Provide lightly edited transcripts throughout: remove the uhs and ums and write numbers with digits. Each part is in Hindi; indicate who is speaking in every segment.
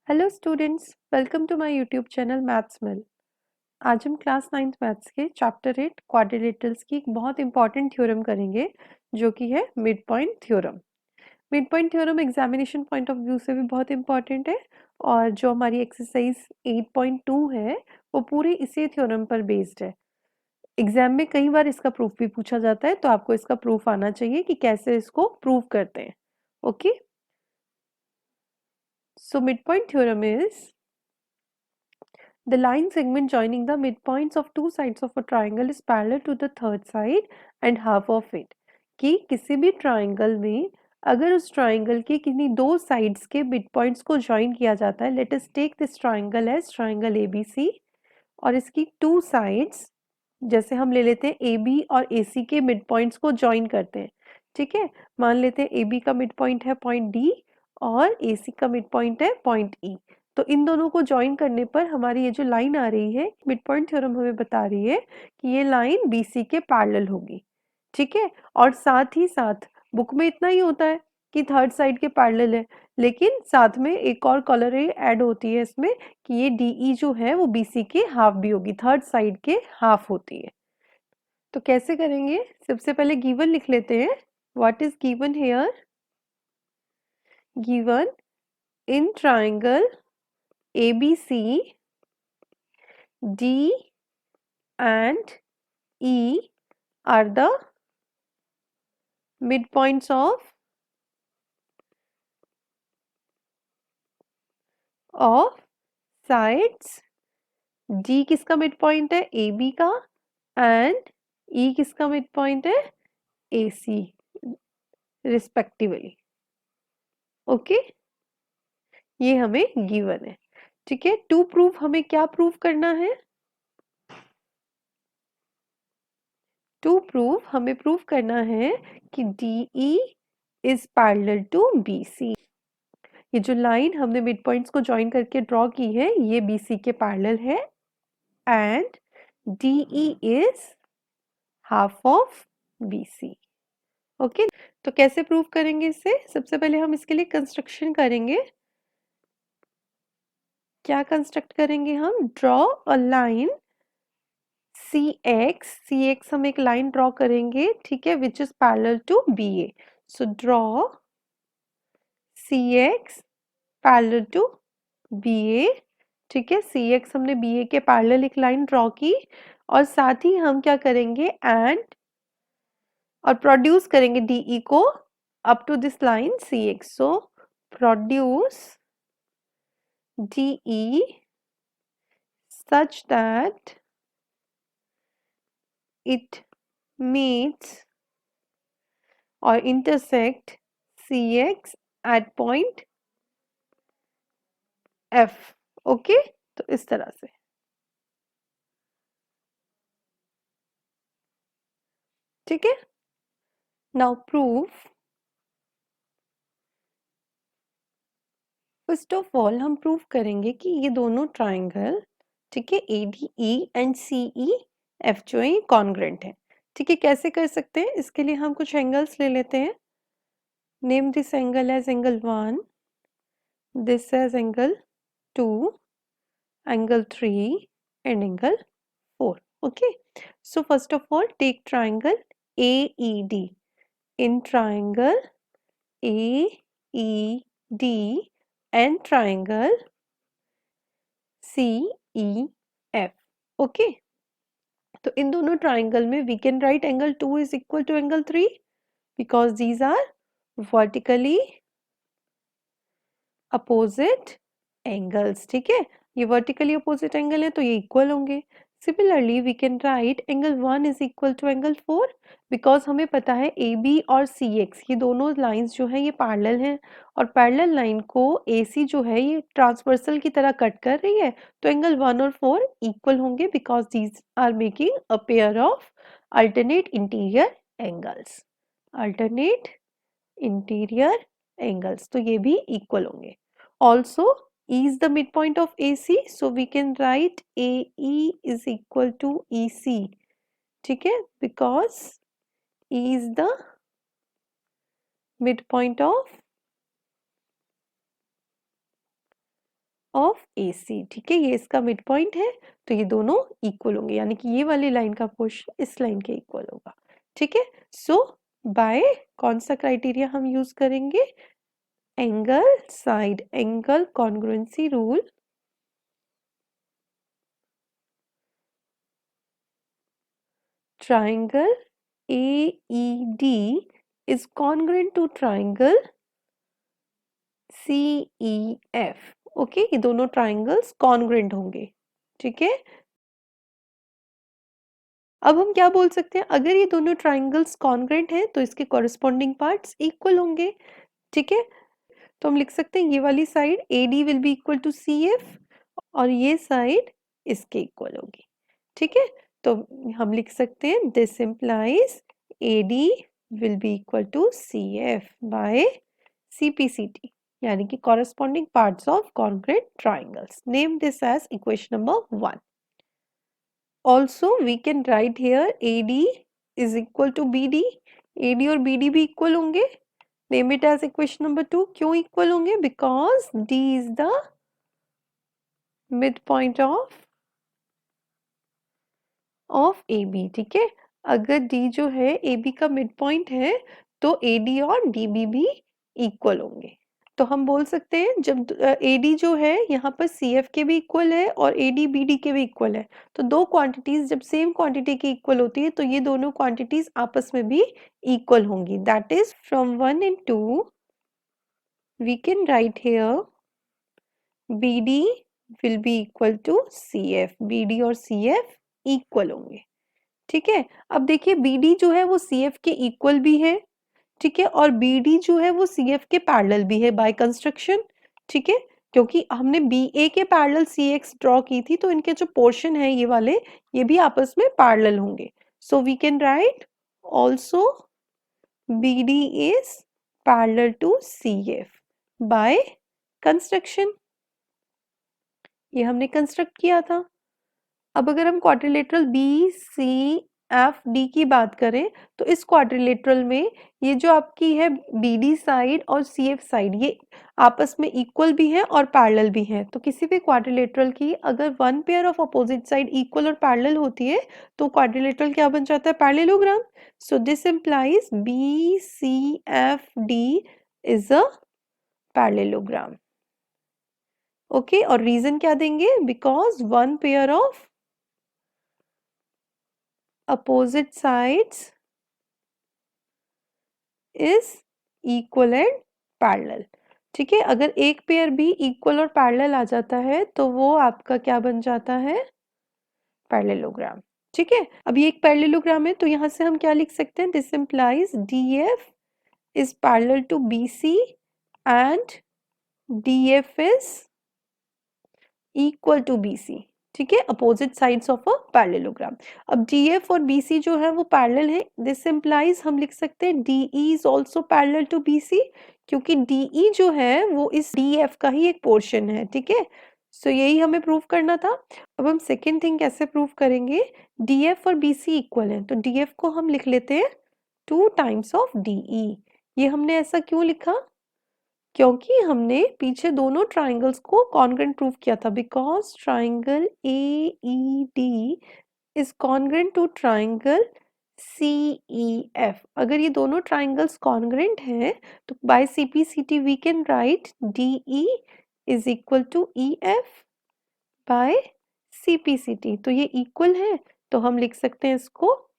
Speaker 1: Hello students, welcome to my YouTube channel maths mill. आज हम क्लास 9th मैथ्स के चैप्टर 8 क्वाड्रिलेटरल्स की एक बहुत इंपॉर्टेंट थ्योरम करेंगे जो कि है mid point theorem. Mid point theorem examination point of view से भी बहुत इंपॉर्टेंट है और जो हमारी एक्सरसाइज 8.2 है वो पूरी इसी थ्योरम पर बेस्ड है। एग्जाम में कई बार इसका प्रूफ भी पूछा जाता है, तो आपको इसका प्रूफ आना चाहिए कि कैसे इसको प्रूव करते हैं। Okay, so mid point theorem is the line segment joining the midpoints of two sides of a triangle is parallel to the third side and half of it। कि किसी भी ट्राइंगल में अगर उस ट्राइंगल के किन्हीं दो साइड्स के मिड पॉइंट्स को ज्वाइन किया जाता है, let us take this triangle as triangle ABC, और इसकी टू साइड्स जैसे हम ले लेते हैं ए बी और ए सी के मिड पॉइंट्स को ज्वाइन करते हैं। ठीक है, मान लेते हैं ए बी का मिड पॉइंट है पॉइंट डी और ए सी का मिड पॉइंट है पॉइंट ई। तो इन दोनों को ज्वाइन करने पर हमारी ये जो लाइन आ रही है, मिड पॉइंट थ्योरम हमें बता रही है कि ये लाइन बी सी के पैरेलल होगी। ठीक है, और साथ ही साथ बुक में इतना ही होता है कि थर्ड साइड के पैरेलल है, लेकिन साथ में एक और कलर ऐड होती है इसमें कि ये डीई जो है वो बीसी के हाफ भी होगी, थर्ड साइड के हाफ होती है। तो कैसे करेंगे? सबसे पहले गिवन लिख लेते हैं। What is given here? Given in triangle ABC D and E are the midpoints of sides। D किसका मिड पॉइंट है? AB का, एंड E किसका मिड पॉइंट है? AC respectively. ओके, ये हमें गिवन है। ठीक है, टू प्रूफ हमें क्या प्रूव करना है? टू प्रूफ हमें प्रूव करना है कि DE is parallel to BC। ये जो लाइन हमने मिड पॉइंट्स को ज्वाइन करके ड्रॉ की है ये BC के पैरेलल है and DE is half of BC। Okay, तो कैसे प्रूव करेंगे इसे? सबसे पहले हम इसके लिए कंस्ट्रक्शन करेंगे। क्या कंस्ट्रक्ट करेंगे हम? ड्रॉ अ लाइन CX हम एक लाइन ड्रॉ करेंगे, ठीक है, which is parallel to BA। So draw CX parallel to BA। ठीक है, CX हमने BA के पैरेलल एक लाइन ड्रॉ की और साथ ही हम क्या करेंगे, एंड और प्रोड्यूस करेंगे DE को up to this line CX। So produce DE such that it meets or intersect CX at point F। Okay, तो इस तरह से। ठीक है, now proof. First of all हम प्रूव करेंगे कि ये दोनों ट्राइंगल, ठीक है, ADE एंड CEF जो है कॉन्ग्रेंट है। ठीक है, कैसे कर सकते हैं? इसके लिए हम कुछ एंगल्स ले लेते हैं। Name this angle as angle 1, this as angle 2, angle 3 and angle 4। okay, so first of all take triangle AED। in triangle AED and triangle CEF। Okay, तो इन दोनों ट्राइंगल में we can write angle 2 is equal to angle 3 because these are vertically opposite angles. ठीक है, ये वर्टिकली अपोजिट एंगल है तो ये इक्वल होंगे। Similarly we can write angle 1 is equal to angle 4 because हमें पता है AB और CX ये दोनों लाइंस जो है ये पैरेलल हैं और पैरेलल लाइन को AC जो है ये ट्रांसवर्सल की तरह कट कर रही है, तो एंगल 1 और 4 इक्वल होंगे because these are making a pair of alternate interior angles. Alternate interior angles, तो ये भी इक्वल होंगे। Also, E is the midpoint of AC, so we can write AE is equal to EC। ठीक है, because E is the midpoint of of AC, ठीक है, ये इसका मिड पॉइंट है, तो ये दोनों इक्वल होंगे, यानी कि ये वाली लाइन का पोर्शन इस लाइन के इक्वल होगा, ठीक है। सो बाय कौन सा क्राइटेरिया हम यूज करेंगे, angle side angle congruency rule, triangle AED is congruent to triangle CEF, okay, ये दोनों ट्राइंगल्स कॉन्ग्रुएंट होंगे, ठीक है। अब हम क्या बोल सकते हैं, अगर ये दोनों ट्राइंगल्स कॉन्ग्रुएंट हैं तो इसके कॉरेस्पॉन्डिंग पार्ट्स इक्वल होंगे, ठीक है। तो हम लिख सकते हैं ये वाली side AD will be equal to CF और ये साइड इसके इक्वल होगी, ठीक है। तो हम लिख सकते हैं this implies AD will be equal to CF by CPCT, यानी कि corresponding parts of congruent triangles. Name this as equation number 1. Also, we can write here AD is equal to BD. AD और BD भी equal होंगे. Name it as equation number 2. क्यों equal होंगे? Because D is the midpoint of AB, ठीक है। अगर D जो है AB का midpoint है तो AD और DB भी equal होंगे। तो हम बोल सकते हैं जब AD जो है यहाँ पर CF के भी इक्वल है और AD BD के भी इक्वल है, तो दो क्वांटिटीज जब सेम क्वांटिटी की इक्वल होती है तो ये दोनों क्वांटिटीज आपस में भी इक्वल होंगी, that is from 1 and 2 we can write here BD will be equal to CF, BD और CF इक्वल होंगे, ठीक है। अब देखिए BD जो है वो CF के इक्वल भी है, ठीक है, और BD जो है वो CF के पैरेलल भी है बाय कंस्ट्रक्शन, ठीक है, क्योंकि हमने BA के पैरेलल CX ड्रॉ की थी तो इनके जो पोर्शन है ये वाले ये भी आपस में पैरेलल होंगे, so we can write also BD is parallel to CF by construction, ये हमने कंस्ट्रक्ट किया था। अब अगर हम क्वाड्रिलेटरल BCFD की बात करें तो इस क्वाड्रिलेटरल में ये जो आपकी है BD साइड और CF साइड ये आपस में इक्वल भी है और पैरेलल भी है, तो किसी भी क्वाड्रिलेटरल की अगर one pair of opposite side equal और पैरेलल होती है तो क्वाड्रिलेटरल क्या बन जाता है, parallelogram. So this implies BCFD is a parallelogram, okay. और रीजन क्या देंगे, because one pair of opposite sides is equal and parallel, ठीक है। अगर एक पेयर भी इक्वल और पैरेलल आ जाता है तो वो आपका क्या बन जाता है, पैरेललोग्राम, ठीक है। अब ये एक पैरेललोग्राम है तो यहाँ से हम क्या लिख सकते हैं, this implies DF is parallel to BC and DF is equal to BC, ठीक है, opposite sides of a parallelogram. अब DF और BC जो है वो पैरेलल है, दिस इंप्लाइज हम लिख सकते हैं DE is also parallel to BC, क्योंकि DE जो है वो इस DF का ही एक पोर्शन है, ठीक है। सो यही हमें प्रूव करना था। अब हम सेकेंड थिंग कैसे प्रूव करेंगे, DF और BC इक्वल है तो DF को हम लिख लेते हैं 2 टाइम्स ऑफ DE। ये हमने ऐसा क्यों लिखा, क्योंकि हमने पीछे दोनों ट्राइंगल्स को कॉन्ग्रुएंट प्रूव किया था, because triangle AED is congruent to triangle CEF। अगर ये दोनों ट्राइंगल्स कॉन्ग्रुएंट हैं तो by CPCT we can write DE is equal to EF by CPCT, तो ये इक्वल है तो हम लिख सकते हैं इसको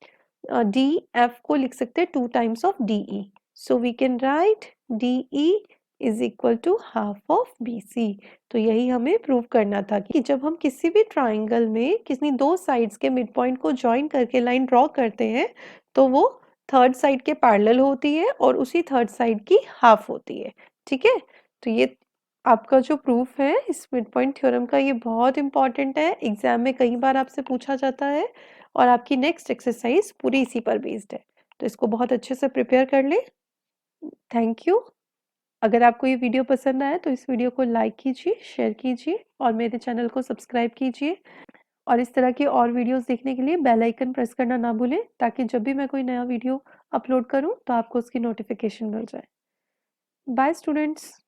Speaker 1: DF को लिख सकते हैं 2 times of DE, so we can write DE is equal to half of BC। तो यही हमें प्रूव करना था कि जब हम किसी भी ट्राइंगल में किसी दो साइड्स के मिड पॉइंट को ज्वाइन करके लाइन ड्रॉ करते हैं तो वो थर्ड साइड के पैरेलल होती है और उसी थर्ड साइड की हाफ होती है, ठीक है। तो ये आपका जो प्रूफ है इस मिड पॉइंट थ्योरम का ये बहुत इंपॉर्टेंट है, एग्जाम में कई बार आपसे पूछा जाता है और आपकी नेक्स्ट एक्सरसाइज पूरी इसी पर बेस्ड है, तो इसको बहुत अच्छे से प्रिपेयर कर लें। Thank you. अगर आपको ये वीडियो पसंद आया तो इस वीडियो को लाइक कीजिए, शेयर कीजिए और मेरे चैनल को सब्सक्राइब कीजिए और इस तरह की और वीडियोस देखने के लिए बेल आइकन प्रेस करना ना भूलें ताकि जब भी मैं कोई नया वीडियो अपलोड करूं तो आपको उसकी नोटिफिकेशन मिल जाए। Bye students.